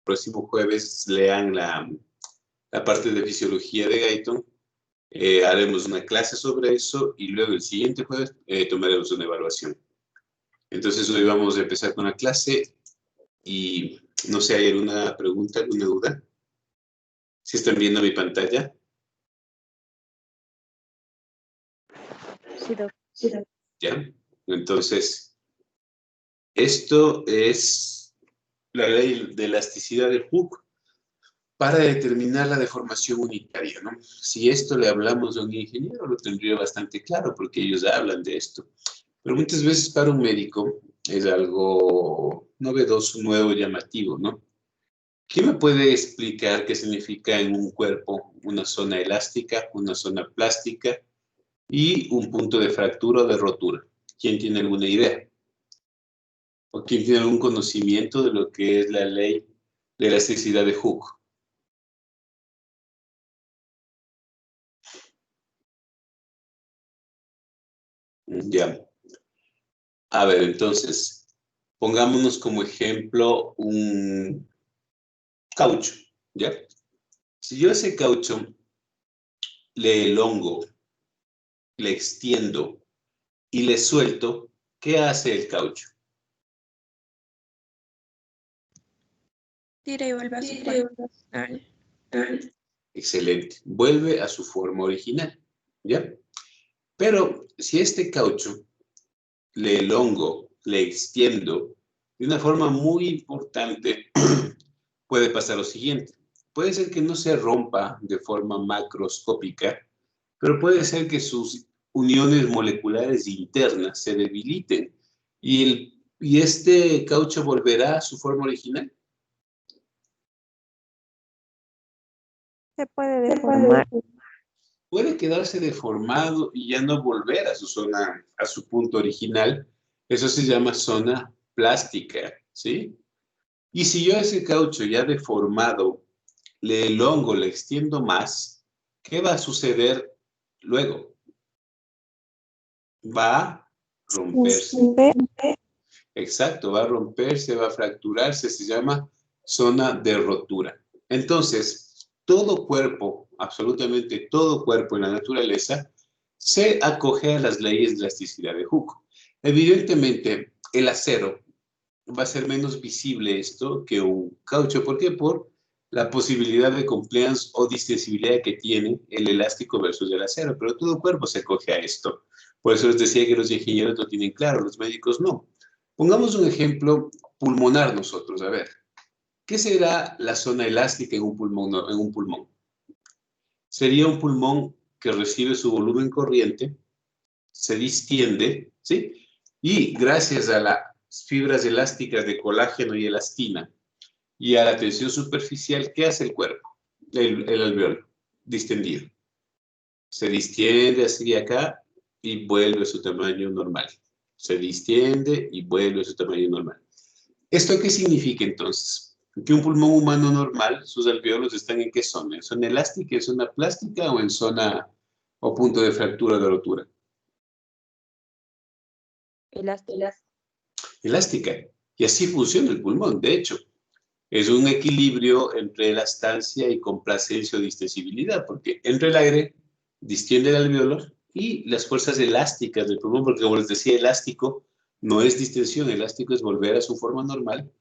próximo jueves lean la parte de fisiología de Guyton. Haremos una clase sobre eso y luego el siguiente jueves tomaremos una evaluación. Entonces hoy vamos a empezar con la clase y no sé, ¿hay alguna pregunta, alguna duda? ¿Sí están viendo mi pantalla? Sí, doctor. Ya, entonces, esto es la ley de elasticidad de Hooke para determinar la deformación unitaria, ¿no? Si esto le hablamos a un ingeniero, lo tendría bastante claro, porque ellos hablan de esto. Pero muchas veces para un médico es algo novedoso, nuevo, llamativo, ¿no? ¿Quién me puede explicar qué significa en un cuerpo una zona elástica, una zona plástica y un punto de fractura o de rotura? ¿Quién tiene alguna idea? ¿O quién tiene algún conocimiento de lo que es la ley de elasticidad de Hooke? Ya. A ver, entonces, pongámonos como ejemplo un caucho, ¿ya? Si yo ese caucho le elongo, le extiendo y le suelto, ¿qué hace el caucho? Tira y vuelve a su forma original. Excelente. Vuelve a su forma original, ¿ya? Pero si este caucho le elongo, le extiendo, de una forma muy importante, puede pasar lo siguiente. Puede ser que no se rompa de forma macroscópica, pero puede ser que sus uniones moleculares internas se debiliten y este caucho volverá a su forma original. Se puede deformar. Puede quedarse deformado y ya no volver a su zona, a su punto original. Eso se llama zona plástica, ¿sí? Y si yo a ese caucho ya deformado le elongo, le extiendo más, ¿qué va a suceder luego? Va a romperse. Exacto, va a romperse, va a fracturarse, se llama zona de rotura. Entonces, todo cuerpo, absolutamente todo cuerpo en la naturaleza, se acoge a las leyes de elasticidad de Hooke. Evidentemente, el acero va a ser menos visible esto que un caucho. ¿Por qué? Por la posibilidad de compliance o distensibilidad que tiene el elástico versus el acero, pero todo cuerpo se acoge a esto. Por eso les decía que los ingenieros lo tienen claro, los médicos no. Pongamos un ejemplo pulmonar nosotros, a ver. ¿Qué será la zona elástica en un pulmón? En un pulmón? Sería un pulmón que recibe su volumen corriente, se distiende, ¿sí? Y gracias a las fibras elásticas de colágeno y elastina y a la tensión superficial, ¿qué hace el cuerpo? El alveolo, distendido. Se distiende así acá y vuelve a su tamaño normal. Se distiende y vuelve a su tamaño normal. ¿Esto qué significa entonces? Que un pulmón humano normal, sus alveolos están ¿en qué zona? ¿En zona elástica, en zona plástica o en zona o punto de fractura de rotura? Elástica. Y así funciona el pulmón, de hecho. Es un equilibrio entre elastancia y complacencia o distensibilidad, porque entra el aire, distiende el alveolo y las fuerzas elásticas del pulmón, porque como les decía, elástico no es distensión, elástico es volver a su forma normal.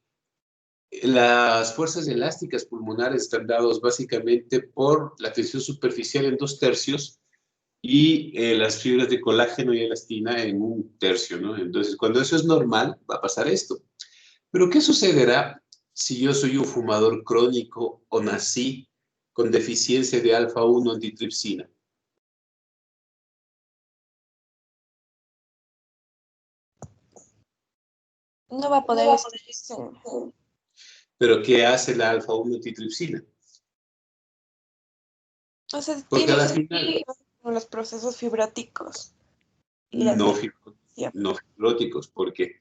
Las fuerzas elásticas pulmonares están dadas básicamente por la tensión superficial en 2/3 y las fibras de colágeno y elastina en 1/3, ¿no? Entonces, cuando eso es normal, va a pasar esto. Pero, ¿qué sucederá si yo soy un fumador crónico o nací con deficiencia de alfa-1 antitripsina? No va a poder ¿Pero qué hace la alfa-1 antitripsina? O sea, Porque a tiene la que final, ver con los procesos fibróticos y la no, transición. no fibróticos, porque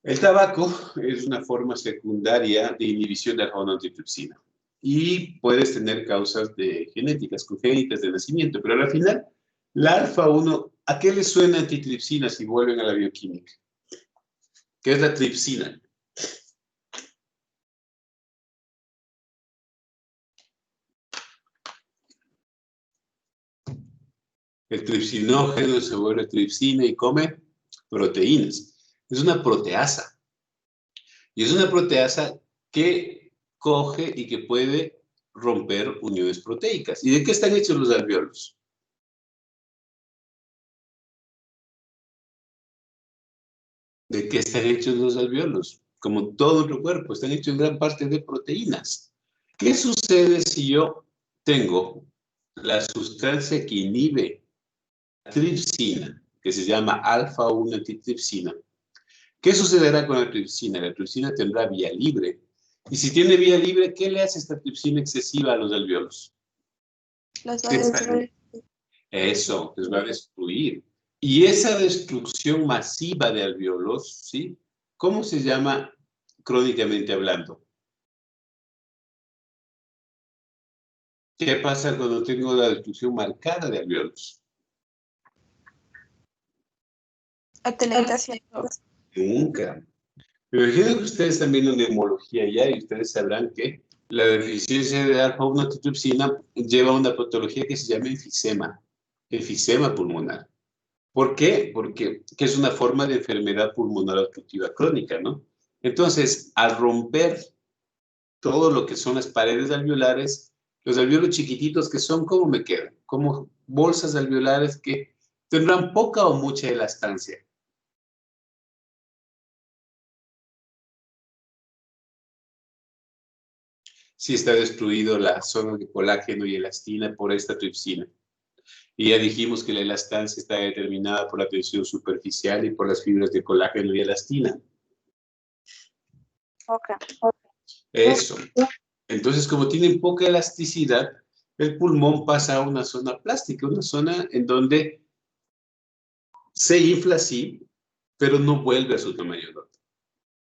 el tabaco es una forma secundaria de inhibición de alfa-1 antitripsina. Y puedes tener causas de genéticas, congénitas de nacimiento, pero al final, la alfa-1, ¿a qué le suena antitripsina si vuelven a la bioquímica? ¿Qué es la tripsina? El tripsinógeno se vuelve tripsina y come proteínas. Es una proteasa. Y es una proteasa que coge y que puede romper uniones proteicas. ¿Y de qué están hechos los alvéolos? ¿De qué están hechos los alvéolos? Como todo nuestro cuerpo, están hechos en gran parte de proteínas. ¿Qué sucede si yo tengo la sustancia que inhibe la tripsina, que se llama alfa-1 antitripsina? ¿Qué sucederá con la tripsina? La tripsina tendrá vía libre. Y si tiene vía libre, ¿qué le hace esta tripsina excesiva a los alvéolos? Los va a destruir. Eso, les va a destruir. Y esa destrucción masiva de alvéolos, ¿sí? ¿Cómo se llama crónicamente hablando? ¿Qué pasa cuando tengo la destrucción marcada de alvéolos? Atelectasia. Nunca. Me imagino que ustedes también en neumología ya, y ustedes sabrán que la deficiencia de alfa-1 antitripsina lleva a una patología que se llama enfisema pulmonar. ¿Por qué? Porque que es una forma de enfermedad pulmonar obstructiva crónica, ¿no? Entonces, al romper todo lo que son las paredes alveolares, los alvéolos chiquititos que son, ¿cómo me quedan? Como bolsas alveolares que tendrán poca o mucha elastancia. Si está destruido la zona de colágeno y elastina por esta tripsina. Y ya dijimos que la elastancia está determinada por la tensión superficial y por las fibras de colágeno y elastina. Okay. Eso. Entonces, como tienen poca elasticidad, el pulmón pasa a una zona plástica, una zona en donde se infla así, pero no vuelve a su tamaño normal.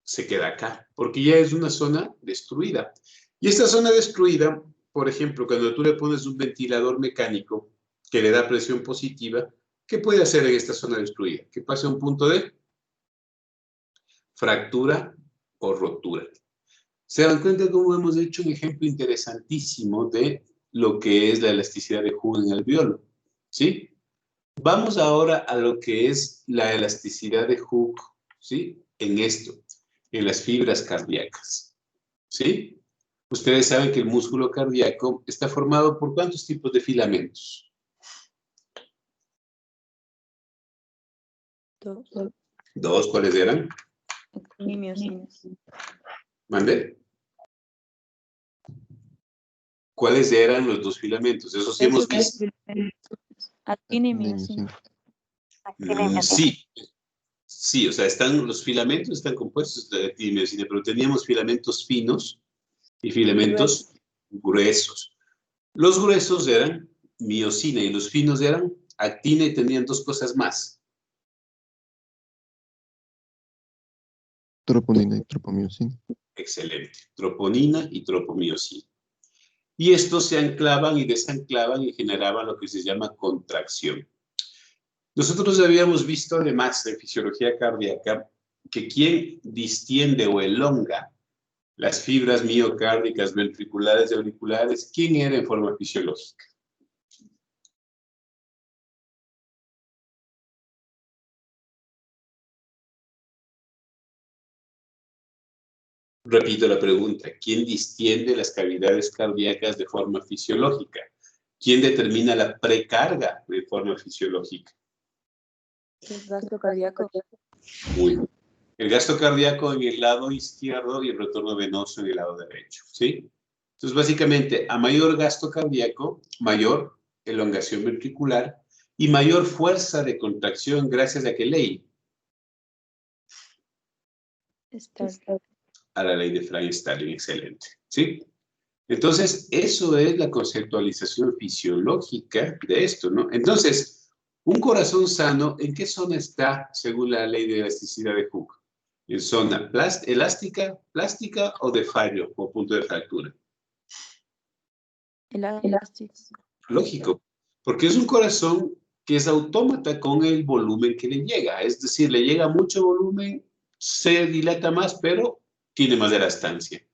Se queda acá, porque ya es una zona destruida. Y esta zona destruida, por ejemplo, cuando tú le pones un ventilador mecánico que le da presión positiva, ¿qué puede hacer en esta zona destruida? Que pase a un punto de fractura o rotura. ¿Se dan cuenta cómo hemos hecho un ejemplo interesantísimo de lo que es la elasticidad de Hooke en el alvéolo? ¿Sí? Vamos ahora a lo que es la elasticidad de Hooke, ¿sí? En esto, en las fibras cardíacas, ¿sí? Ustedes saben que el músculo cardíaco está formado por ¿cuántos tipos de filamentos? Dos, ¿cuáles eran? ¿Mande? ¿Cuáles eran los dos filamentos? Esos sí hemos visto. Actina y miocina. Sí, sí, o sea, los filamentos están compuestos de actina y miocina, pero teníamos filamentos finos y filamentos gruesos. Los gruesos eran miocina y los finos eran actina y tenían dos cosas más. Troponina y tropomiosina. Excelente, troponina y tropomiosina. Y estos se anclaban y desanclaban y generaban lo que se llama contracción. Nosotros habíamos visto además en fisiología cardíaca que quien distiende o elonga las fibras miocárdicas, ventriculares y auriculares, ¿quién era en forma fisiológica? Repito la pregunta, ¿quién distiende las cavidades cardíacas de forma fisiológica? ¿Quién determina la precarga de forma fisiológica? El gasto cardíaco. Muy bien. El gasto cardíaco en el lado izquierdo y el retorno venoso en el lado derecho, ¿sí? Entonces, básicamente, a mayor gasto cardíaco, mayor elongación ventricular y mayor fuerza de contracción gracias a qué ley? A la ley de Frank-Starling, excelente, ¿sí? Entonces, eso es la conceptualización fisiológica de esto, ¿no? Entonces, un corazón sano, ¿en qué zona está según la ley de elasticidad de Hooke? ¿En zona elástica, plástica o de fallo o punto de fractura? Elástico. Lógico, porque es un corazón que es autómata con el volumen que le llega. Es decir, le llega mucho volumen, se dilata más, pero tiene más elastancia.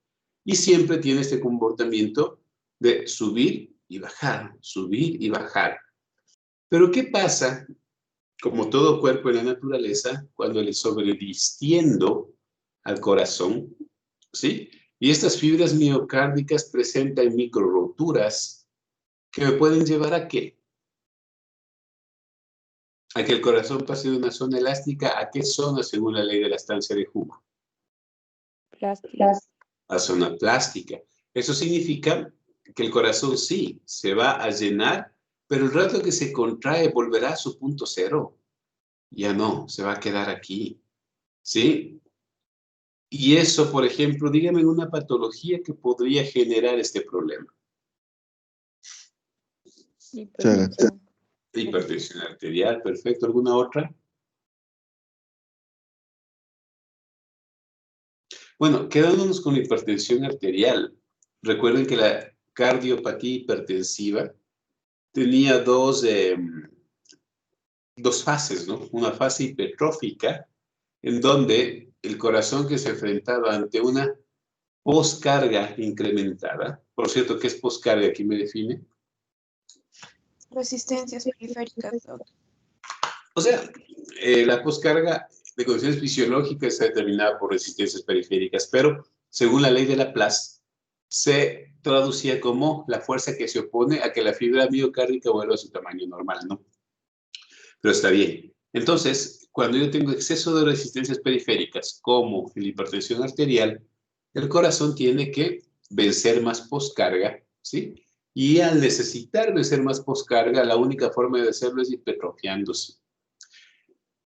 Y siempre tiene este comportamiento de subir y bajar, subir y bajar. Pero ¿qué pasa, como todo cuerpo en la naturaleza, cuando le sobredistiendo al corazón, ¿sí? Y estas fibras miocárdicas presentan microroturas que me pueden llevar ¿a qué? A que el corazón pase de una zona elástica ¿a qué zona según la ley de la estancia de Hooke? Plástica. A zona plástica. Eso significa que el corazón sí se va a llenar, pero el rato que se contrae volverá a su punto cero. Ya no, se va a quedar aquí. ¿Sí? Y eso, por ejemplo, dígame una patología que podría generar este problema. Hipertensión. Hipertensión arterial, perfecto. ¿Alguna otra? Bueno, quedándonos con hipertensión arterial, recuerden que la cardiopatía hipertensiva tenía dos fases, ¿no? Una fase hipertrófica, en donde el corazón que se enfrentaba ante una poscarga incrementada. Por cierto, ¿qué es poscarga? ¿Quién me define? Resistencias periféricas, doctor. O sea, la poscarga de condiciones fisiológicas está determinada por resistencias periféricas, pero según la ley de Laplace, se traducía como la fuerza que se opone a que la fibra miocárdica vuelva a su tamaño normal, ¿no? Pero está bien. Entonces, cuando yo tengo exceso de resistencias periféricas, como la hipertensión arterial, el corazón tiene que vencer más poscarga, ¿sí? Y al necesitar vencer más poscarga, la única forma de hacerlo es hipertrofiándose.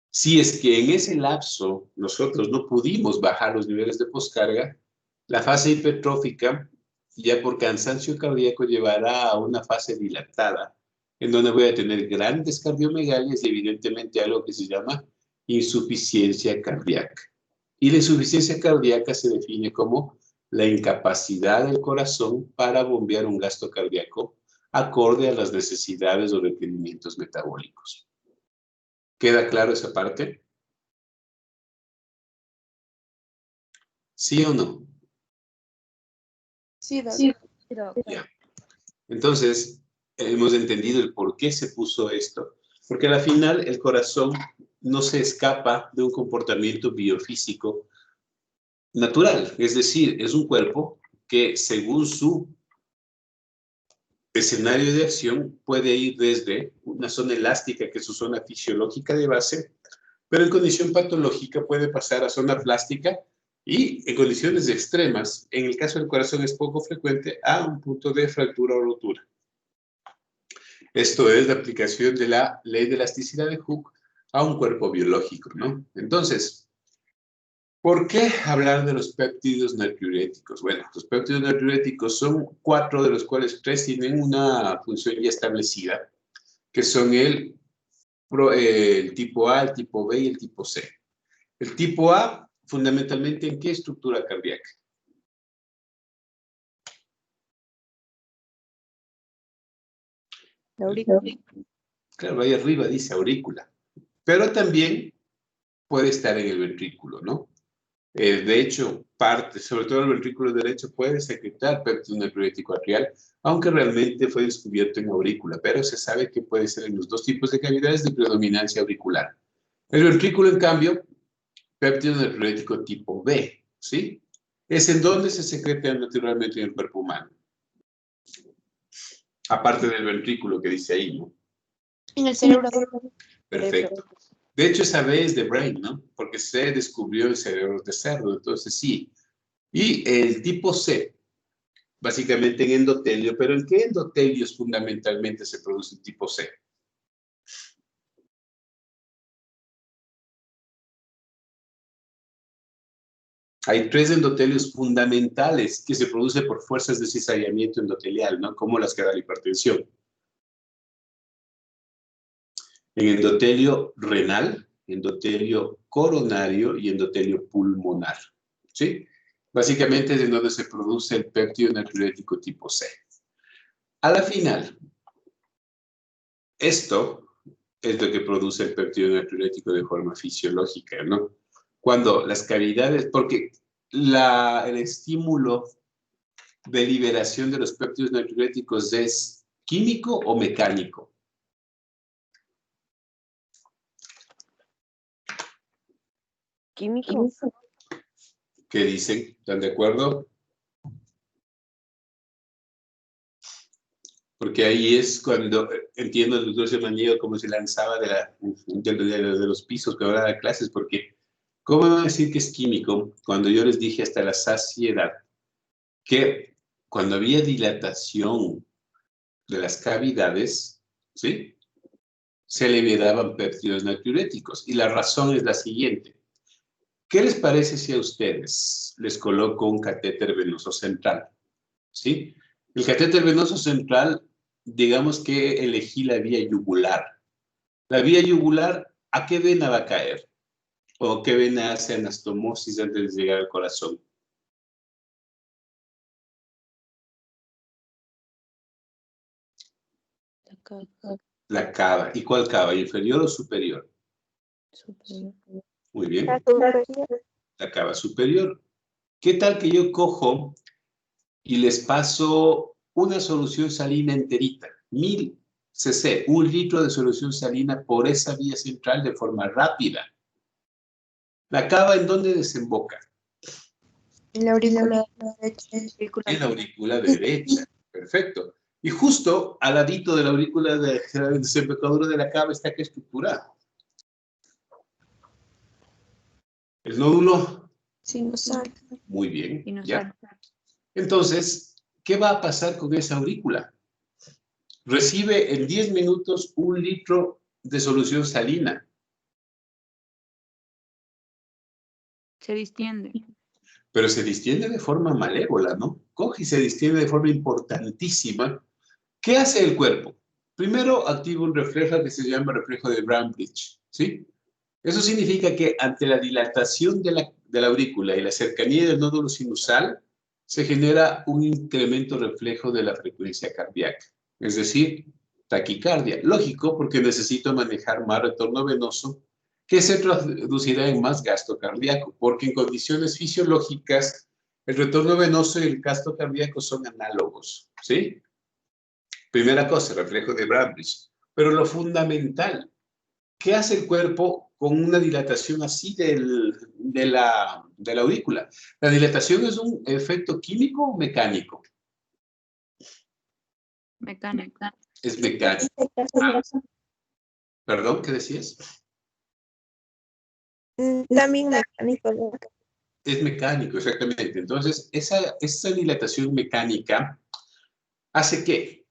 Si es que en ese lapso nosotros no pudimos bajar los niveles de poscarga, la fase hipertrófica, ya por cansancio cardíaco, llevará a una fase dilatada, en donde voy a tener grandes cardiomegalias y evidentemente algo que se llama insuficiencia cardíaca. Y la insuficiencia cardíaca se define como la incapacidad del corazón para bombear un gasto cardíaco acorde a las necesidades o requerimientos metabólicos. ¿Queda claro esa parte? ¿Sí o no? Sí, doctor. Ya. Entonces, hemos entendido el por qué se puso esto. Porque al final el corazón no se escapa de un comportamiento biofísico natural. Es decir, es un cuerpo que según su escenario de acción puede ir desde una zona elástica, que es su zona fisiológica de base, pero en condición patológica puede pasar a zona plástica y en condiciones extremas, en el caso del corazón es poco frecuente, a un punto de fractura o rotura. Esto es la aplicación de la ley de elasticidad de Hooke a un cuerpo biológico, ¿no? Entonces, ¿por qué hablar de los péptidos natriuréticos? Bueno, los péptidos natriuréticos son 4, de los cuales 3 tienen una función ya establecida, que son el tipo A, el tipo B y el tipo C. El tipo A, fundamentalmente, ¿en qué estructura cardíaca? La aurícula. Claro, ahí arriba dice aurícula. Pero también puede estar en el ventrículo, ¿no? De hecho, parte, sobre todo el ventrículo derecho, puede secretar péptido natriurético atrial, aunque realmente fue descubierto en aurícula, pero se sabe que puede ser en los dos tipos de cavidades de predominancia auricular. El ventrículo, en cambio, péptido natriurético tipo B, ¿sí? Es en donde se secreta naturalmente en el cuerpo humano. Aparte del ventrículo que dice ahí, ¿no? En el cerebro. Perfecto. De hecho, esa B es de brain, ¿no? Porque se descubrió el cerebro de cerdo, entonces sí. Y el tipo C, básicamente en endotelio, pero ¿en qué endotelios fundamentalmente se produce el tipo C? Hay 3 endotelios fundamentales que se producen por fuerzas de cizallamiento endotelial, ¿no? Como las que da la hipertensión. En endotelio renal, endotelio coronario y endotelio pulmonar, ¿sí? Básicamente es en donde se produce el péptido natriurético tipo C. A la final, esto es lo que produce el péptido natriurético de forma fisiológica, ¿no? Cuando las cavidades, porque el estímulo de liberación de los péptidos natriuréticos es químico o mecánico. Químico. ¿Qué dicen? ¿Están de acuerdo? Porque ahí es cuando entiendo el doctor Semaniego cómo se lanzaba de los pisos que ahora da clases, porque ¿cómo me van a decir que es químico cuando yo les dije hasta la saciedad que cuando había dilatación de las cavidades, ¿sí? Se le daban péptidos natriuréticos. Y la razón es la siguiente. ¿Qué les parece si a ustedes les coloco un catéter venoso central? ¿Sí? El catéter venoso central, digamos que elegí la vía yugular. La vía yugular, ¿a qué vena va a caer? ¿O qué vena hace anastomosis antes de llegar al corazón? La cava. ¿Y cuál cava? ¿Inferior o superior? Superior. Muy bien. Superior. La cava superior. ¿Qué tal que yo cojo y les paso una solución salina enterita, 1000 cc, 1 litro de solución salina por esa vía central de forma rápida? ¿La cava en dónde desemboca? En la aurícula derecha. En la aurícula derecha. Perfecto. Y justo al ladito de la aurícula de la desembocadura de la cava está ¿qué estructura? El nódulo. Sinusal. Muy bien. Sinusal. ¿Ya? Entonces, ¿qué va a pasar con esa aurícula? Recibe en 10 minutos 1 litro de solución salina. Se distiende. Pero se distiende de forma malévola, ¿no? Coge y se distiende de forma importantísima. ¿Qué hace el cuerpo? Primero activa un reflejo que se llama reflejo de Brambridge, ¿sí? Eso significa que ante la dilatación de la aurícula y la cercanía del nódulo sinusal, se genera un incremento reflejo de la frecuencia cardíaca, es decir, taquicardia. Lógico, porque necesito manejar más retorno venoso, que se traducirá en más gasto cardíaco, porque en condiciones fisiológicas, el retorno venoso y el gasto cardíaco son análogos, ¿sí? Primera cosa, reflejo de Brambridge. Pero lo fundamental, ¿qué hace el cuerpo con una dilatación así de la aurícula? ¿La dilatación es un efecto químico o mecánico? Mecánico. Es mecánico. ¿Perdón? ¿Qué decías? También mecánico, ¿no? Es mecánico, exactamente. Entonces, esa dilatación mecánica hace que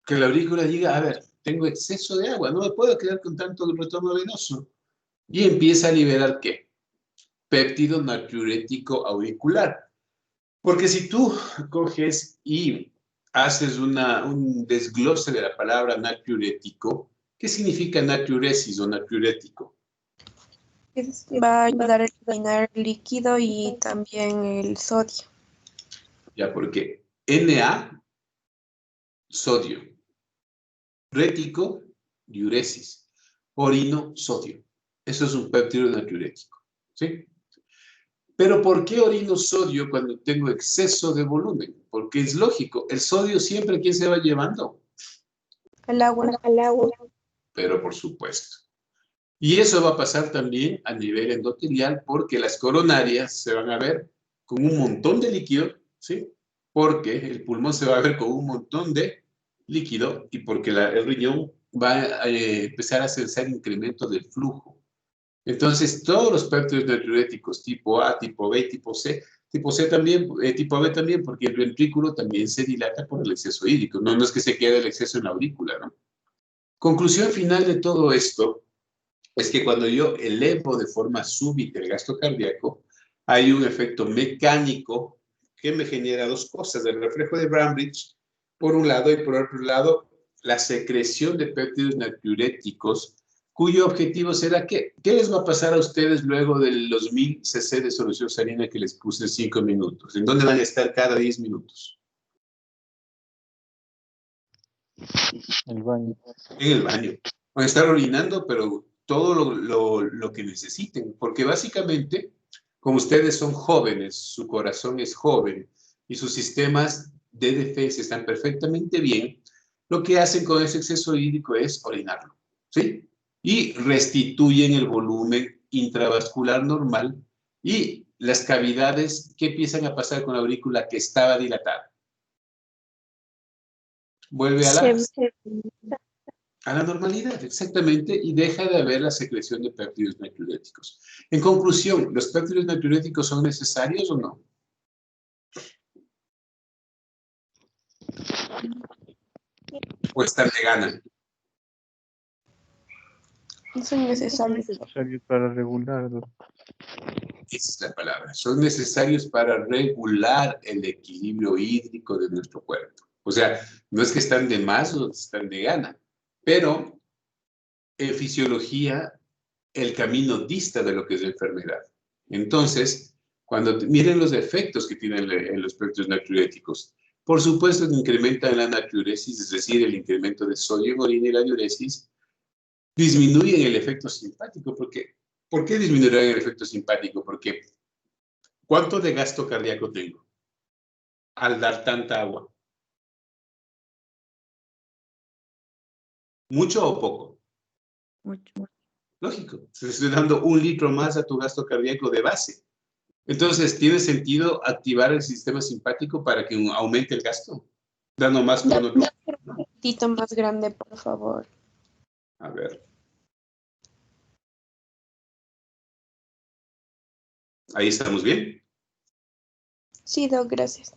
la aurícula diga, a ver, tengo exceso de agua, no me puedo quedar con tanto retorno venoso. Y empieza a liberar, ¿qué? Péptido natriurético auricular. Porque si tú coges y haces un desglose de la palabra natriurético, ¿qué significa natriuresis o natriurético? Va a ayudar a eliminar el líquido y también el sodio. Ya, porque Na, sodio. Rético, diuresis. Orino, sodio. Eso es un péptido natriurético. ¿Sí? Pero ¿por qué orino sodio cuando tengo exceso de volumen? Porque es lógico, el sodio siempre, ¿quién se va llevando? El agua. El agua. Pero por supuesto. Y eso va a pasar también a nivel endotelial porque las coronarias se van a ver con un montón de líquido, ¿sí? Porque el pulmón se va a ver con un montón de líquido y porque el riñón va a empezar a hacer incremento del flujo. Entonces, todos los péptidos natriuréticos tipo A, tipo B, tipo C también, tipo B también, porque el ventrículo también se dilata por el exceso hídrico. No, no es que se quede el exceso en la aurícula, ¿no? Conclusión final de todo esto es que cuando yo elevo de forma súbita el gasto cardíaco, hay un efecto mecánico que me genera dos cosas, el reflejo de Brambridge, por un lado, y por otro lado, la secreción de péptidos natriuréticos, cuyo objetivo será ¿qué les va a pasar a ustedes luego de los 1000 cc de solución salina que les puse en 5 minutos? ¿En dónde van a estar cada 10 minutos? El baño. En el baño. Van a estar orinando, pero todo lo que necesiten, porque básicamente, como ustedes son jóvenes, su corazón es joven y sus sistemas de defensa están perfectamente bien, lo que hacen con ese exceso hídrico es orinarlo, ¿sí? Y restituyen el volumen intravascular normal y las cavidades, ¿qué empiezan a pasar con la aurícula que estaba dilatada? Vuelve a la normalidad, exactamente, y deja de haber la secreción de péptidos natriuréticos. En conclusión, ¿los péptidos natriuréticos son necesarios o no? ¿O están de gana? Son necesarios. Necesario para regular, doctor. Esa es la palabra. Son necesarios para regular el equilibrio hídrico de nuestro cuerpo. O sea, no es que están de más o están de gana, pero en fisiología el camino dista de lo que es la enfermedad. Entonces, cuando miren los efectos que tienen en los péptidos natriuréticos, por supuesto que incrementan la natriuresis, es decir, el incremento de sodio en orina y la diuresis, disminuyen el efecto simpático. ¿Por qué disminuirán el efecto simpático? Porque ¿cuánto de gasto cardíaco tengo al dar tanta agua? ¿Mucho o poco? Mucho. Lógico, te estoy dando 1 litro más a tu gasto cardíaco de base. Entonces, ¿tiene sentido activar el sistema simpático para que aumente el gasto? Dando más cronología. Un poquitito más grande, por favor. A ver. Ahí estamos bien. Sí, Doc, gracias.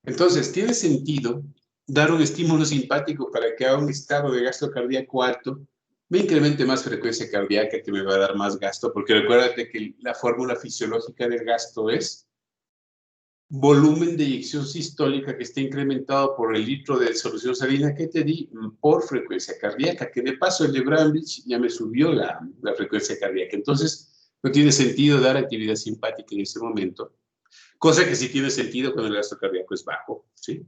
Entonces, ¿tiene sentido dar un estímulo simpático para que haga un estado de gasto cardíaco alto? Me incremente más frecuencia cardíaca, que me va a dar más gasto, porque recuérdate que la fórmula fisiológica del gasto es volumen de eyección sistólica que esté incrementado por el litro de solución salina que te di por frecuencia cardíaca, que de paso el de Brambridge ya me subió la frecuencia cardíaca. Entonces, no tiene sentido dar actividad simpática en ese momento, cosa que sí tiene sentido cuando el gasto cardíaco es bajo, ¿sí?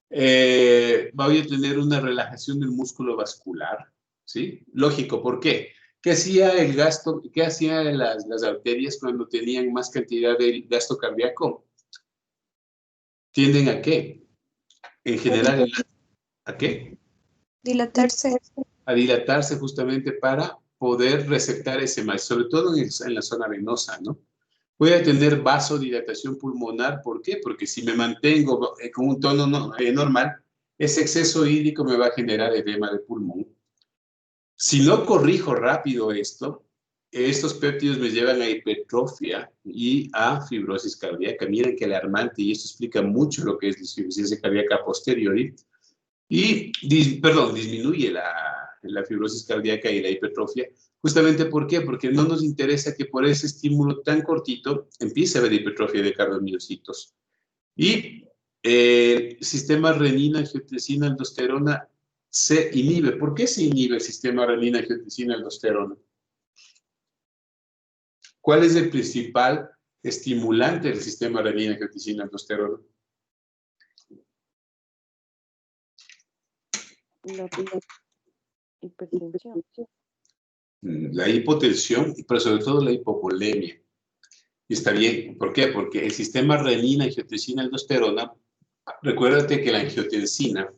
Voy a tener una relajación del músculo vascular, ¿sí? Lógico, ¿por qué? ¿Qué hacía el gasto, qué hacían las arterias cuando tenían más cantidad de gasto cardíaco? ¿Tienden a qué? En general, ¿a qué? Dilatarse. A dilatarse justamente para poder receptar ese más, sobre todo en la zona venosa, ¿no? Voy a tener vasodilatación pulmonar, ¿por qué? Porque si me mantengo con un tono normal, ese exceso hídrico me va a generar edema de pulmón. Si no corrijo rápido esto, estos péptidos me llevan a hipertrofia y a fibrosis cardíaca. Miren qué alarmante, y esto explica mucho lo que es la insuficiencia cardíaca posteriori. Y, disminuye la fibrosis cardíaca y la hipertrofia. Justamente, ¿por qué? Porque no nos interesa que por ese estímulo tan cortito empiece a haber hipertrofia de cardiomiocitos. Y el sistema renina-angiotensina-aldosterona se inhibe. ¿Por qué se inhibe el sistema renina-angiotensina-aldosterona? ¿Cuál es el principal estimulante del sistema renina-angiotensina-aldosterona? La hipertensión. La hipotensión, pero sobre todo la hipovolemia. Y está bien, ¿por qué? Porque el sistema renina-angiotensina-aldosterona, recuérdate que la angiotensina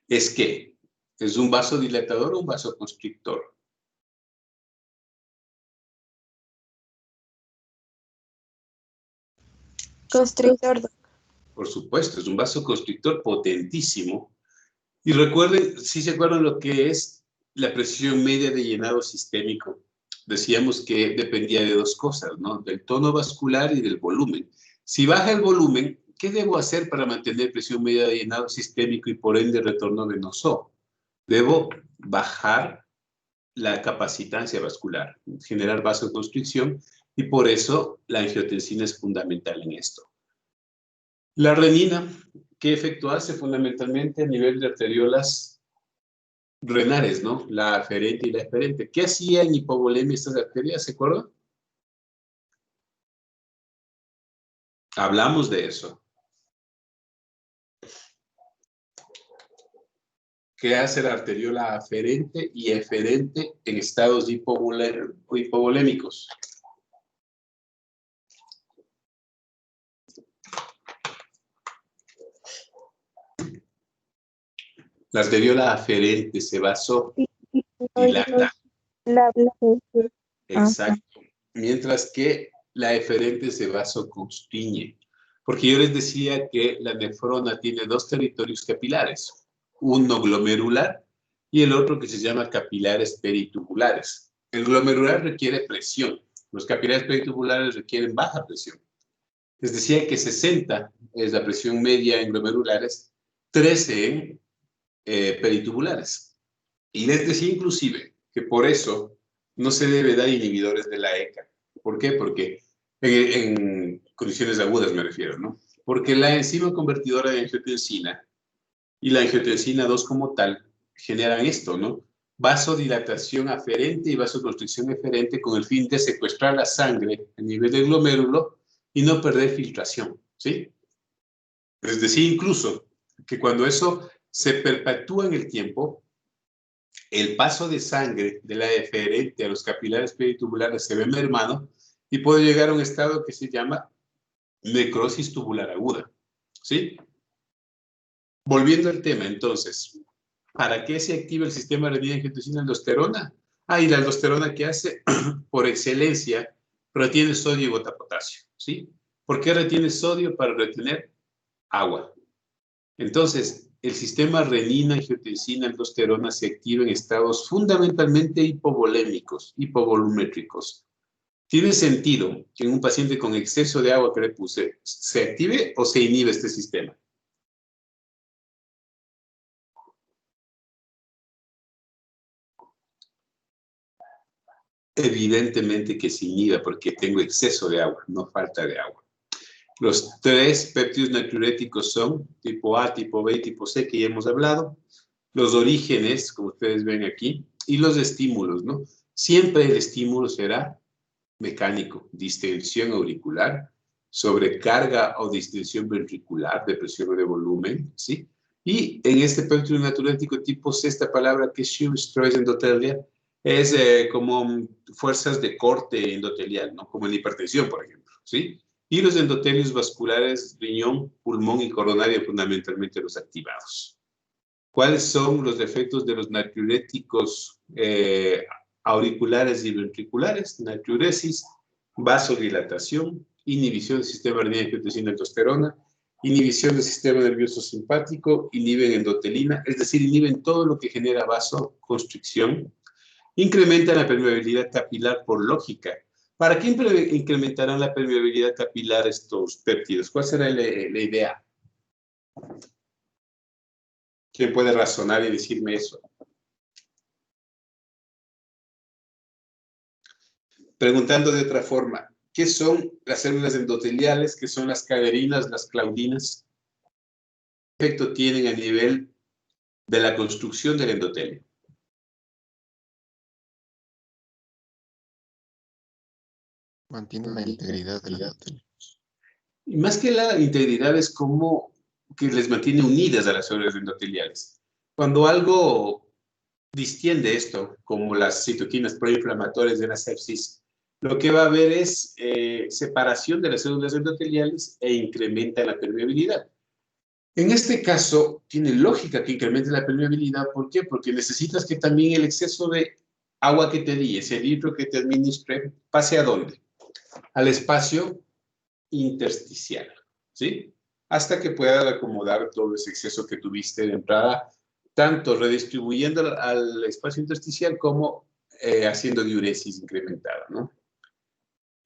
es ¿qué? ¿Es un vasodilatador o un vasoconstrictor? Constrictor. Por supuesto, es un vasoconstrictor potentísimo. Y recuerden, si se acuerdan lo que es la presión media de llenado sistémico. Decíamos que dependía de dos cosas, ¿no? Del tono vascular y del volumen. Si baja el volumen, ¿qué debo hacer para mantener presión media de llenado sistémico y por ende retorno venoso? Debo bajar la capacitancia vascular, generar vasoconstricción, y por eso la angiotensina es fundamental en esto. La renina, ¿qué efecto hace? Fundamentalmente a nivel de arteriolas renales, ¿no? La aferente y la eferente. ¿Qué hacía en hipovolemia estas arterias? ¿Se acuerdan? Hablamos de eso. ¿Qué hace la arteriola aferente y eferente en estados hipovolémicos? La arteriola aferente se vasodilata. Exacto. Mientras que la eferente se vasoconstriñe. Porque yo les decía que la nefrona tiene dos territorios capilares, uno glomerular y el otro que se llama capilares peritubulares. El glomerular requiere presión, los capilares peritubulares requieren baja presión. Les decía que 60 es la presión media en glomerulares, 13 en peritubulares. Y les decía inclusive que por eso no se debe dar inhibidores de la ECA. ¿Por qué? Porque en condiciones agudas me refiero, ¿no? Porque la enzima convertidora de angiotensina y la angiotensina 2 como tal generan esto, ¿no? Vasodilatación aferente y vasoconstricción eferente con el fin de secuestrar la sangre a nivel del glomérulo y no perder filtración, ¿sí? Es decir, incluso que cuando eso se perpetúa en el tiempo, el paso de sangre de la eferente a los capilares peritubulares se ve mermado y puede llegar a un estado que se llama necrosis tubular aguda, ¿sí? Volviendo al tema, entonces, ¿para qué se activa el sistema renina-angiotensina-aldosterona? Y la aldosterona que hace, por excelencia, retiene sodio y bota potasio, ¿sí? ¿Por qué retiene sodio? Para retener agua. Entonces, el sistema renina-angiotensina-aldosterona se activa en estados fundamentalmente hipovolémicos, hipovolumétricos. ¿Tiene sentido que en un paciente con exceso de agua que le puse se active o se inhibe este sistema? Evidentemente que se inhiba porque tengo exceso de agua, no falta de agua. Los tres péptidos natriuréticos son tipo A, tipo B y tipo C, que ya hemos hablado. Los orígenes, como ustedes ven aquí, y los estímulos, ¿no? Siempre el estímulo será mecánico, distensión auricular, sobrecarga o distensión ventricular, de presión o de volumen, ¿sí? Y en este péptido natriurético tipo C, esta palabra que es shear stress endotelia, es como fuerzas de corte endotelial, ¿no? Como en la hipertensión, por ejemplo, ¿sí? Y los endotelios vasculares, riñón, pulmón y coronaria, fundamentalmente los activados. ¿Cuáles son los efectos de los natriuréticos auriculares y ventriculares? Natriuresis, vasodilatación, inhibición del sistema renina-angiotensina-aldosterona, inhibición del sistema nervioso simpático, inhiben endotelina, es decir, inhiben todo lo que genera vasoconstricción, incrementan la permeabilidad capilar por lógica. ¿Para qué incrementarán la permeabilidad capilar estos péptidos? ¿Cuál será la idea? ¿Quién puede razonar y decirme eso? Preguntando de otra forma, ¿qué son las células endoteliales? ¿Qué son las caderinas, las claudinas? ¿Qué efecto tienen a nivel de la construcción del endotelio? Mantiene la integridad del endotelio. Y más que la integridad es como que les mantiene unidas a las células endoteliales. Cuando algo distiende esto, como las citoquinas proinflamatorias de la sepsis, lo que va a haber es separación de las células endoteliales e incrementa la permeabilidad. En este caso, tiene lógica que incremente la permeabilidad. ¿Por qué? Porque necesitas que también el exceso de agua que te di, ese litro que te administre, pase ¿a dónde? Al espacio intersticial, ¿sí? Hasta que pueda acomodar todo ese exceso que tuviste de entrada, tanto redistribuyendo al espacio intersticial como haciendo diuresis incrementada, ¿no?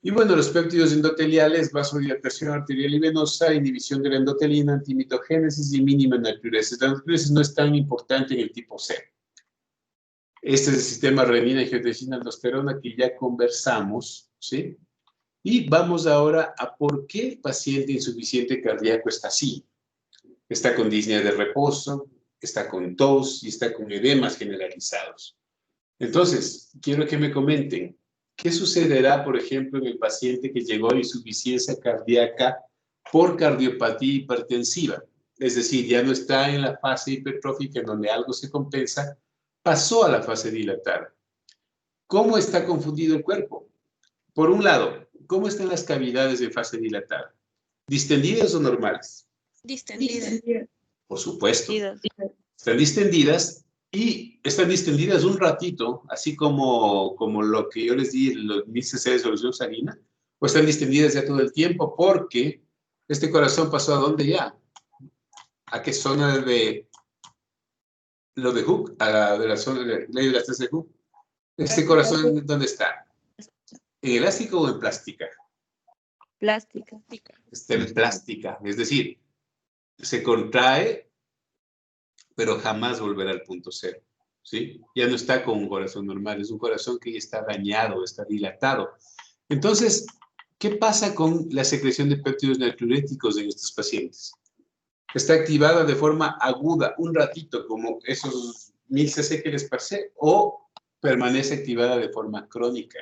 Y bueno, los péptidos endoteliales, vasodilatación arterial y venosa, inhibición de la endotelina, antimitogénesis y mínima natriuresis. La natriuresis no es tan importante en el tipo C. Este es el sistema renina-angiotensina-aldosterona que ya conversamos, ¿sí? Y vamos ahora a por qué el paciente insuficiente cardíaco está así. Está con disnea de reposo, está con tos y está con edemas generalizados. Entonces, quiero que me comenten, ¿qué sucederá, por ejemplo, en el paciente que llegó a insuficiencia cardíaca por cardiopatía hipertensiva? Es decir, ya no está en la fase hipertrófica en donde algo se compensa, pasó a la fase dilatada. ¿Cómo está confundido el cuerpo? Por un lado, ¿cómo están las cavidades en fase dilatada? ¿Distendidas o normales? Distendidas. Por supuesto. Distendidas. Están distendidas y están distendidas un ratito, así como lo que yo les di, los 1000 cc de solución salina, o están distendidas ya todo el tiempo porque este corazón pasó ¿a dónde ya? ¿A qué zona de lo de Hooke? De la zona de ley de las 3 de Hooke. ¿Este corazón dónde está? ¿En elástico o en plástica? Plástica. Está en plástica, es decir, se contrae, pero jamás volverá al punto cero, ¿sí? Ya no está con un corazón normal, es un corazón que ya está dañado, está dilatado. Entonces, ¿qué pasa con la secreción de péptidos natriuréticos en estos pacientes? Está activada de forma aguda, un ratito, como esos 1000 cc que les pasé, o permanece activada de forma crónica.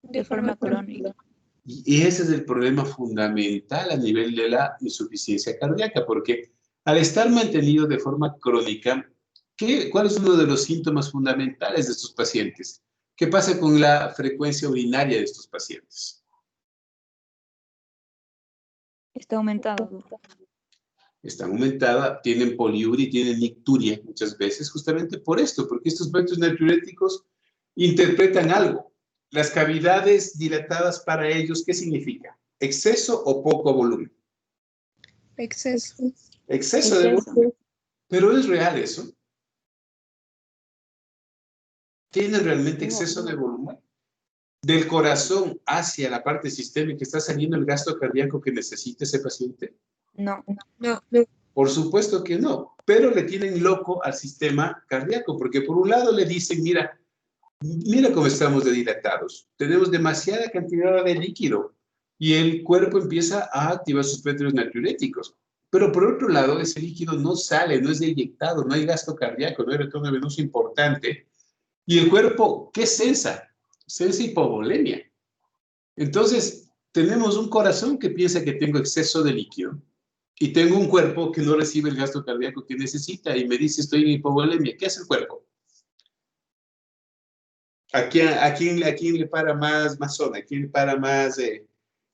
De forma crónica. Y ese es el problema fundamental a nivel de la insuficiencia cardíaca, porque al estar mantenido de forma crónica, ¿cuál es uno de los síntomas fundamentales de estos pacientes? ¿Qué pasa con la frecuencia urinaria de estos pacientes? Está aumentado. Está aumentada, tienen poliuria y tienen nicturia muchas veces, justamente por esto, porque estos péptidos natriuréticos interpretan algo. Las cavidades dilatadas para ellos, ¿qué significa? ¿Exceso o poco volumen? Exceso. Exceso de volumen. Pero ¿es real eso? ¿Tienen realmente exceso de volumen? Del corazón hacia la parte sistémica, ¿está saliendo el gasto cardíaco que necesita ese paciente? No. Por supuesto que no, pero le tienen loco al sistema cardíaco, porque por un lado le dicen, mira cómo estamos de dilatados, tenemos demasiada cantidad de líquido y el cuerpo empieza a activar sus péptidos natriuréticos. Pero por otro lado, ese líquido no sale, no es eyectado, no hay gasto cardíaco, no hay retorno venoso importante. Y el cuerpo, ¿qué sensa? Sensa hipovolemia. Entonces, tenemos un corazón que piensa que tengo exceso de líquido y tengo un cuerpo que no recibe el gasto cardíaco que necesita y me dice estoy en hipovolemia. ¿Qué hace el cuerpo? ¿A quién le para más zona? ¿A quién le para más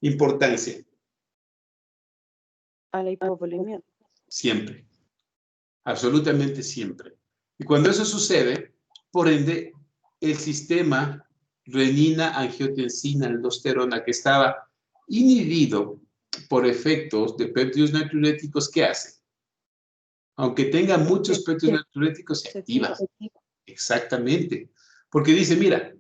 importancia? A la hipovolemia. Siempre. Absolutamente siempre. Y cuando eso sucede, por ende, el sistema renina, angiotensina, aldosterona, que estaba inhibido por efectos de péptidos natriuréticos, ¿qué hace? Aunque tenga muchos péptidos natriuréticos, se activa. Exactamente. Porque dice, mira,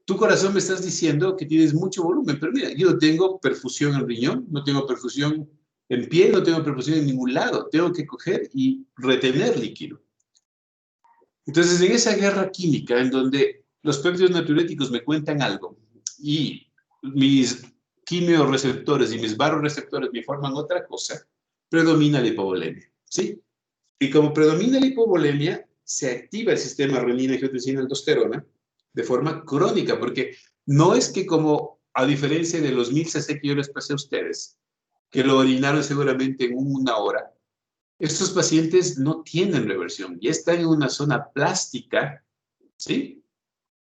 tu corazón me estás diciendo que tienes mucho volumen, pero mira, yo no tengo perfusión en riñón, no tengo perfusión en piel, no tengo perfusión en ningún lado. Tengo que coger y retener líquido. Entonces, en esa guerra química, en donde los péptidos natriuréticos me cuentan algo y mis quimioreceptores y mis barroreceptores me informan otra cosa, predomina la hipovolemia, ¿sí? Y como predomina la hipovolemia, se activa el sistema renina, angiotensina, aldosterona de forma crónica, porque no es que como, a diferencia de los 1000 cc que yo les pasé a ustedes, que lo orinaron seguramente en una hora, estos pacientes no tienen reversión, ya están en una zona plástica, ¿sí?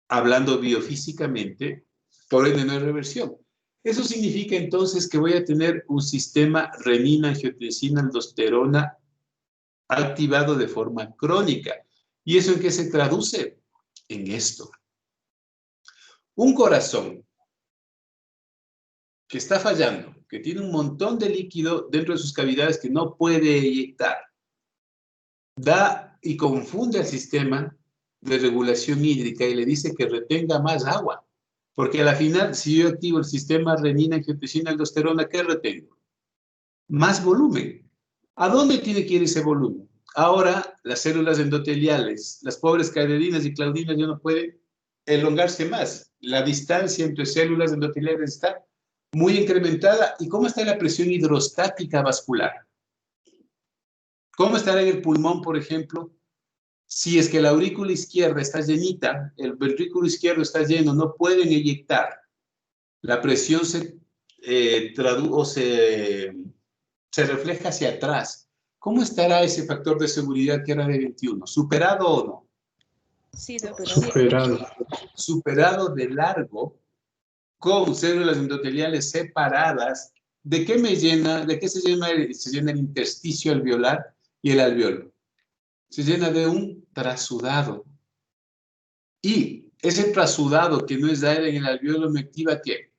Hablando biofísicamente, por ende no hay reversión. Eso significa entonces que voy a tener un sistema renina, angiotensina, aldosterona activado de forma crónica. ¿Y eso en qué se traduce? En esto. Un corazón que está fallando, que tiene un montón de líquido dentro de sus cavidades que no puede eyectar, da y confunde al sistema de regulación hídrica y le dice que retenga más agua. Porque a la final, si yo activo el sistema renina, angiotensina, aldosterona, ¿qué retengo? Más volumen. ¿A dónde tiene que ir ese volumen? Ahora, las células endoteliales, las pobres cadeninas y claudinas ya no pueden elongarse más. La distancia entre células endoteliales está muy incrementada. ¿Y cómo está la presión hidrostática vascular? ¿Cómo estará en el pulmón, por ejemplo? Si es que la aurícula izquierda está llenita, el ventrículo izquierdo está lleno, no pueden eyectar. La presión se refleja hacia atrás. ¿Cómo estará ese factor de seguridad que era de 21? ¿Superado o no? Sí, doctor. Superado. Superado de largo, con células endoteliales separadas. ¿De qué me llena? ¿De qué se llena el intersticio alveolar y el alveolo? Se llena de un trasudado. Y ese trasudado que no es aire en el alveolo me activa, ¿qué?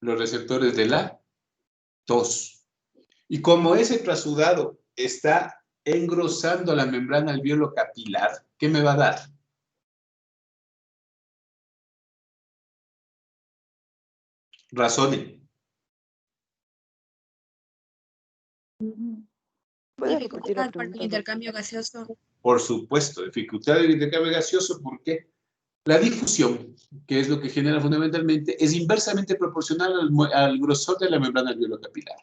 Los receptores de la tos. Y como ese trasudado está engrosando la membrana alveolo capilar, ¿qué me va a dar? Razonen. ¿Puedes repetir la Dificultad para el pregunta? intercambio gaseoso. Por supuesto, dificultad del intercambio gaseoso, ¿por qué? La difusión, que es lo que genera fundamentalmente, es inversamente proporcional al grosor de la membrana alveolo capilar.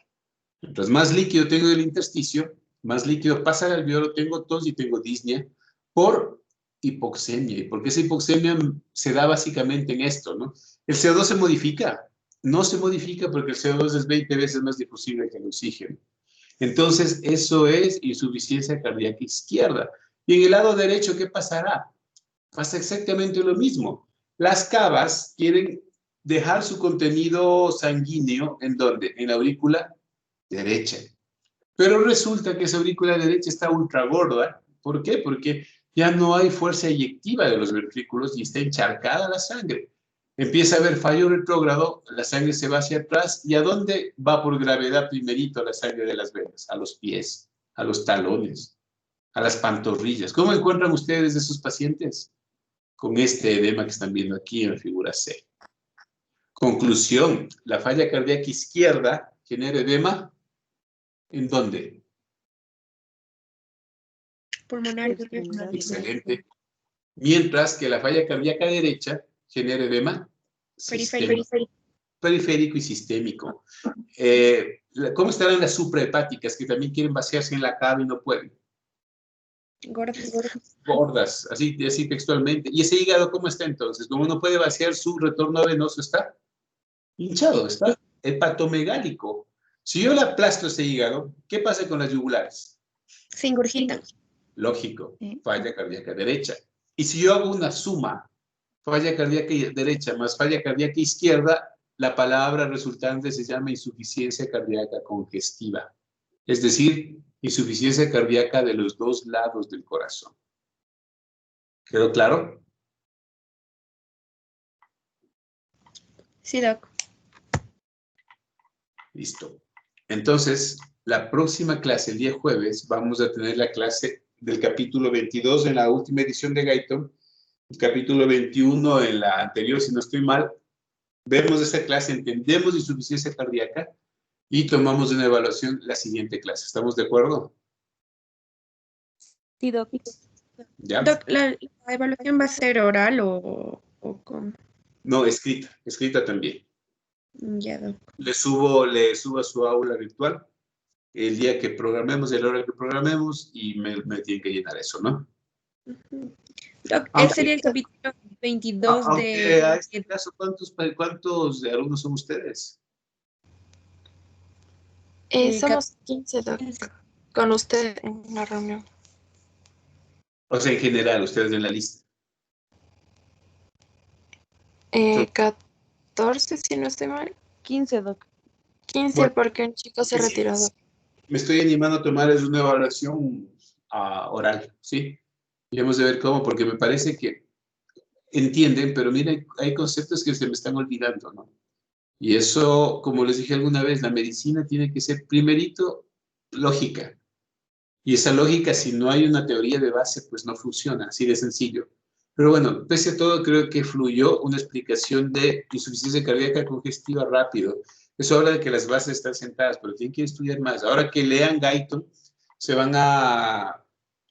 Mientras más líquido tengo en el intersticio, más líquido pasa al alveolo, tengo tos y tengo disnea por hipoxemia. ¿Y por qué esa hipoxemia se da básicamente en esto, no? El CO2 se modifica. No se modifica porque el CO2 es 20 veces más difusible que el oxígeno. Entonces, eso es insuficiencia cardíaca izquierda. Y en el lado derecho, ¿qué pasará? Pasa exactamente lo mismo. Las cavas quieren dejar su contenido sanguíneo, ¿en dónde? En la aurícula derecha. Pero resulta que esa aurícula derecha está ultra gorda. ¿Por qué? Porque ya no hay fuerza eyectiva de los ventrículos y está encharcada la sangre. Empieza a haber fallo retrógrado, la sangre se va hacia atrás. ¿Y a dónde va por gravedad primerito la sangre de las venas? A los pies, a los talones, a las pantorrillas. ¿Cómo encuentran ustedes esos pacientes? Con este edema que están viendo aquí en la figura C. Conclusión, la falla cardíaca izquierda genera edema. ¿En dónde? Pulmonar. Excelente. Mientras que la falla cardíaca derecha genera edema periférico y sistémico. ¿Cómo estarán las suprahepáticas que también quieren vaciarse en la cava y no pueden? Gordas, así textualmente. ¿Y ese hígado cómo está entonces? Como no puede vaciar, su retorno venoso está hinchado, está hepatomegálico. Si yo le aplasto ese hígado, ¿qué pasa con las yugulares? Se ingurgitan. Lógico, falla cardíaca derecha. Y si yo hago una suma, falla cardíaca derecha más falla cardíaca izquierda, la palabra resultante se llama insuficiencia cardíaca congestiva. Es decir, insuficiencia cardíaca de los dos lados del corazón. ¿Quedó claro? Sí, doc. Listo. Entonces, la próxima clase, el día jueves, vamos a tener la clase del capítulo 22 en la última edición de Guyton, el capítulo 21 en la anterior, si no estoy mal. Vemos esa clase, entendemos insuficiencia cardíaca y tomamos una evaluación la siguiente clase. ¿Estamos de acuerdo? Sí, doc. ¿Ya? Doc, ¿la evaluación va a ser oral o con...? No, escrita también. Ya, doc. Le subo a su aula virtual el día que programemos, el hora que programemos, y me tienen que llenar eso, ¿no? Doc, ese sería el capítulo 22 de... A este caso, ¿cuántos alumnos son ustedes? Somos 15, doc, con usted en la reunión. O sea, en general, ustedes en la lista. 14, si no estoy mal. 15, doc. 15, Bueno, porque un chico se retiró, doc. Me estoy animando a tomar una evaluación oral, ¿sí? Y hemos de ver cómo, porque me parece que entienden, pero miren, hay conceptos que se me están olvidando, ¿no? Y eso, como les dije alguna vez, la medicina tiene que ser primerito lógica. Y esa lógica, si no hay una teoría de base, pues no funciona, así de sencillo. Pero bueno, pese a todo, creo que fluyó una explicación de insuficiencia cardíaca congestiva rápido. Eso habla de que las bases están sentadas, pero tienen que estudiar más. Ahora que lean Guyton, se van a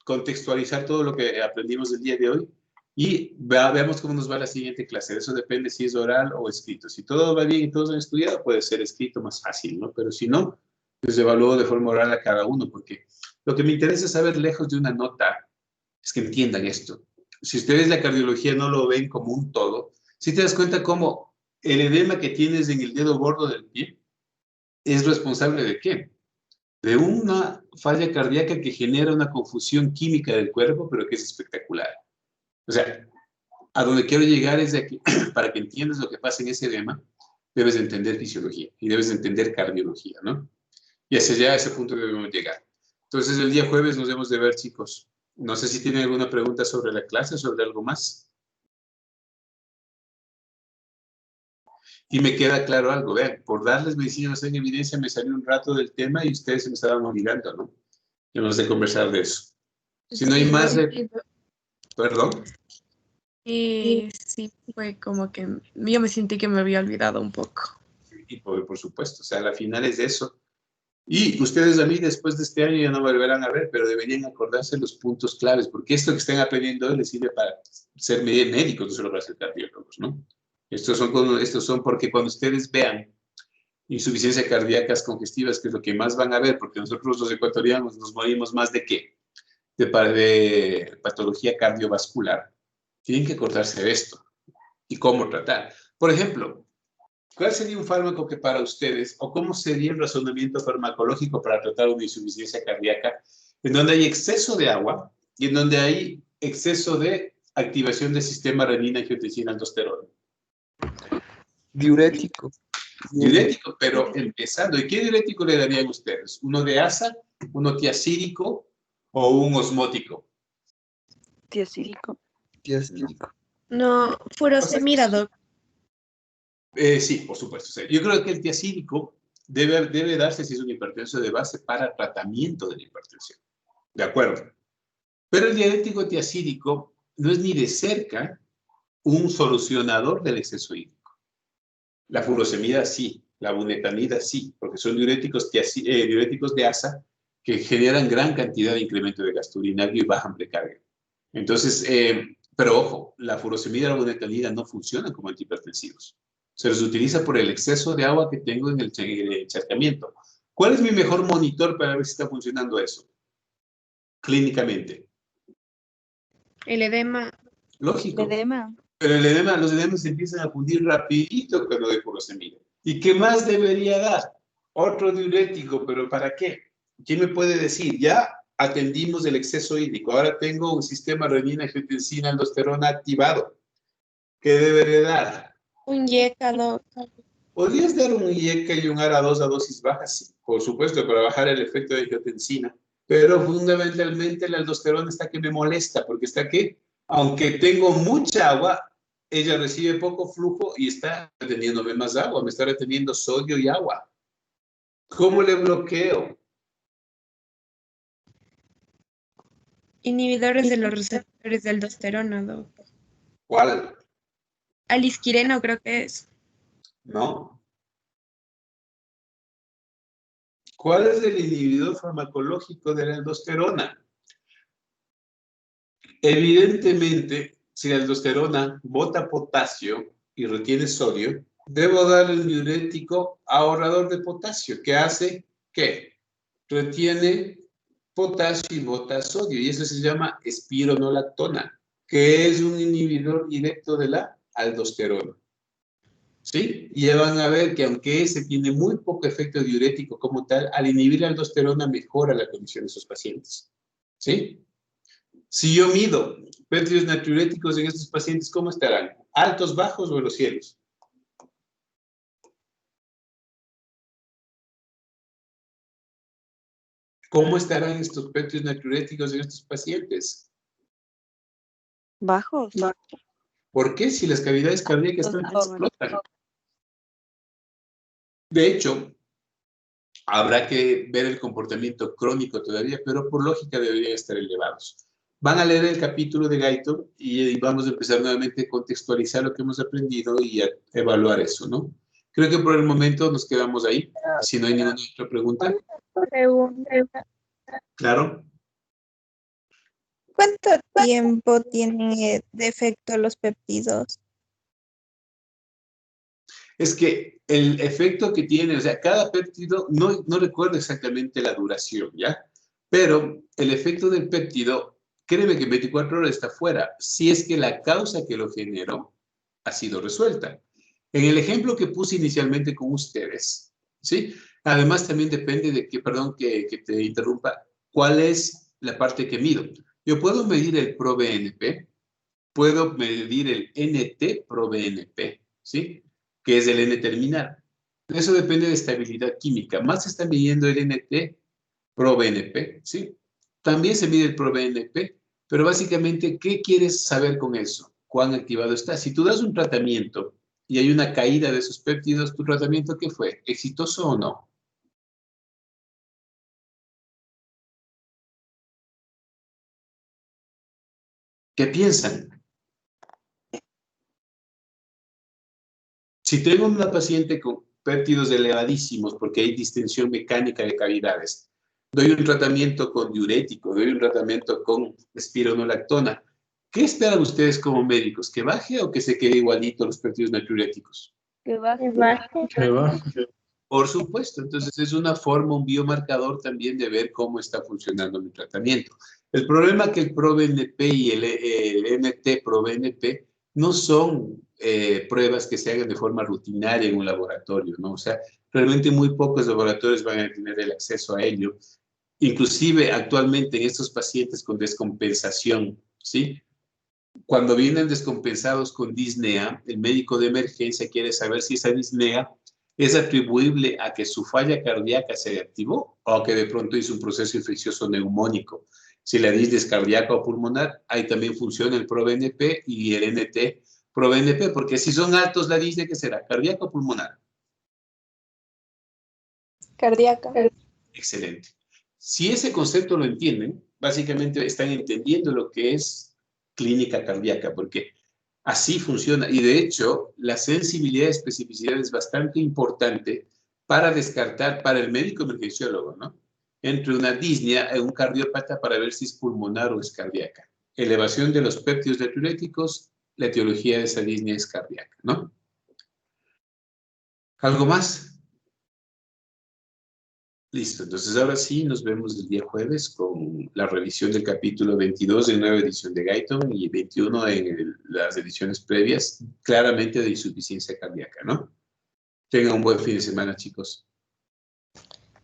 contextualizar todo lo que aprendimos el día de hoy y veamos cómo nos va la siguiente clase. Eso depende si es oral o escrito. Si todo va bien y todos han estudiado, puede ser escrito más fácil, ¿no? Pero si no, pues evalúo de forma oral a cada uno, porque lo que me interesa saber lejos de una nota es que entiendan esto. Si ustedes la cardiología no lo ven como un todo, si te das cuenta cómo el edema que tienes en el dedo gordo del pie es responsable de qué? De una falla cardíaca que genera una confusión química del cuerpo, pero que es espectacular. O sea, a donde quiero llegar es de que, para que entiendas lo que pasa en ese edema, debes entender fisiología y debes entender cardiología, ¿no? Y hacia allá, a ese punto debemos llegar. Entonces, el día jueves nos debemos de ver, chicos. No sé si tienen alguna pregunta sobre la clase, sobre algo más. Y me queda claro algo, vean, por darles medicina basada en evidencia me salió un rato del tema y ustedes se me estaban olvidando, ¿no? Tenemos de conversar de eso. Si no hay más de... Perdón. Y sí, fue como que yo me sentí que me había olvidado un poco. Y por supuesto, o sea, la final es de eso. Y ustedes a mí después de este año ya no volverán a ver, pero deberían acordarse los puntos claves, porque esto que estén aprendiendo hoy les sirve para ser médicos, no solo para ser cardiólogos, ¿no? Estos son porque cuando ustedes vean insuficiencia cardíacas congestivas, que es lo que más van a ver, porque nosotros los ecuatorianos nos morimos más de ¿qué? De patología cardiovascular. Tienen que acordarse de esto y cómo tratar. Por ejemplo, ¿cuál sería un fármaco que para ustedes, o cómo sería el razonamiento farmacológico para tratar una insuficiencia cardíaca en donde hay exceso de agua y en donde hay exceso de activación del sistema renina-angiotensina-aldosterona? Diurético. Diurético, pero empezando. ¿Y qué diurético le darían ustedes? ¿Uno de asa, uno tiacídico o un osmótico? Tiacídico. Diacídico. No, furosemida, doc. Sí, por supuesto. Sí. Yo creo que el tiacídico debe darse si es una hipertensión de base para tratamiento de la hipertensión. De acuerdo. Pero el diurético tiacídico no es ni de cerca un solucionador del exceso hídrico. La furosemida sí, la bumetanida sí, porque son diuréticos de asa que generan gran cantidad de incremento de gasto urinario y bajan precarga. Entonces, pero ojo, la furosemida y la bumetanida no funcionan como antihipertensivos. Se los utiliza por el exceso de agua que tengo en el encharcamiento. ¿Cuál es mi mejor monitor para ver si está funcionando eso? Clínicamente. El edema. Lógico. Edema. Pero los edemas se empiezan a fundir rapidito con lo de furosemida. ¿Y qué más debería dar? Otro diurético, ¿pero para qué? ¿Quién me puede decir? Ya atendimos el exceso hídrico. Ahora tengo un sistema renina-angiotensina-aldosterona activado. ¿Qué debería dar? Un YECA, doc. ¿Podrías dar un IECA y un ARA2 a dosis bajas? Sí, por supuesto, para bajar el efecto de angiotensina. Pero fundamentalmente la aldosterona está que me molesta, porque está que, aunque tengo mucha agua, ella recibe poco flujo y está reteniéndome más agua, me está reteniendo sodio y agua. ¿Cómo le bloqueo? Inhibidores de los receptores de aldosterona, doc. ¿Cuál? Alisquireno creo que es. No. ¿Cuál es el inhibidor farmacológico de la aldosterona? Evidentemente, si la aldosterona bota potasio y retiene sodio, debo dar el diurético ahorrador de potasio, que hace ¿qué? Retiene potasio y bota sodio, y eso se llama espironolactona, que es un inhibidor directo de la aldosterona. ¿Sí? Y ya van a ver que aunque ese tiene muy poco efecto diurético como tal, al inhibir la aldosterona mejora la condición de esos pacientes. ¿Sí? Si yo mido pétridos natriuréticos en estos pacientes, ¿cómo estarán? ¿Altos, bajos o en los cielos? ¿Cómo estarán estos pétridos natriuréticos en estos pacientes? Bajos. ¿Por qué? Si las cavidades cardíacas están que explotan. De hecho, habrá que ver el comportamiento crónico todavía, pero por lógica deberían estar elevados. Van a leer el capítulo de Guyton y vamos a empezar nuevamente a contextualizar lo que hemos aprendido y a evaluar eso, ¿no? Creo que por el momento nos quedamos ahí. Si no hay ninguna otra pregunta. Claro. ¿Cuánto tiempo tienen de efecto los péptidos? Es que el efecto que tiene, o sea, cada péptido, no recuerdo exactamente la duración, ¿ya? Pero el efecto del péptido, créeme que en 24 horas está fuera, si es que la causa que lo generó ha sido resuelta. En el ejemplo que puse inicialmente con ustedes, ¿sí? Además también depende de que, perdón que te interrumpa, cuál es la parte que mido. Yo puedo medir el ProBNP, puedo medir el NT-proBNP, ¿sí? Que es el N-terminal. Eso depende de estabilidad química. Más se está midiendo el NT-proBNP, ¿sí? También se mide el ProBNP, Pero básicamente, ¿qué quieres saber con eso? ¿Cuán activado está? Si tú das un tratamiento y hay una caída de esos péptidos, ¿tu tratamiento qué fue? ¿Exitoso o no? ¿Qué piensan? Si tengo una paciente con péptidos elevadísimos, porque hay distensión mecánica de cavidades, doy un tratamiento con diurético, doy un tratamiento con espironolactona, ¿qué esperan ustedes como médicos? ¿Que baje o que se quede igualito los péptidos natriuréticos? Que baje. Que va. Por supuesto, entonces es una forma, un biomarcador también de ver cómo está funcionando mi tratamiento. El problema es que el ProBNP y el NT-proBNP no son pruebas que se hagan de forma rutinaria en un laboratorio, ¿no? O sea, realmente muy pocos laboratorios van a tener el acceso a ello. Inclusive actualmente en estos pacientes con descompensación, ¿sí? Cuando vienen descompensados con disnea, el médico de emergencia quiere saber si esa disnea es atribuible a que su falla cardíaca se activó o que de pronto hizo un proceso infeccioso neumónico. Si la disnea es cardíaca o pulmonar, ahí también funciona el ProBNP y el NT-proBNP, porque si son altos la disnea, ¿qué será? ¿Cardíaca o pulmonar? Cardíaca. Excelente. Si ese concepto lo entienden, básicamente están entendiendo lo que es clínica cardíaca, porque así funciona. Y de hecho, la sensibilidad y especificidad es bastante importante para descartar para el médico emergenciólogo, ¿no? Entre una disnea y un cardiópata para ver si es pulmonar o es cardíaca. Elevación de los péptidos natriuréticos, la etiología de esa disnea es cardíaca, ¿no? ¿Algo más? Listo, entonces ahora sí nos vemos el día jueves con la revisión del capítulo 22 de nueva edición de Guyton y 21 en las ediciones previas, claramente de insuficiencia cardíaca, ¿no? Tengan un buen fin de semana, chicos.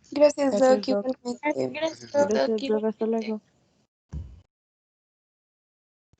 Gracias, Gracias, Doc. Doc. Igualmente. Gracias, Gracias, Gracias, Doc. Hasta luego.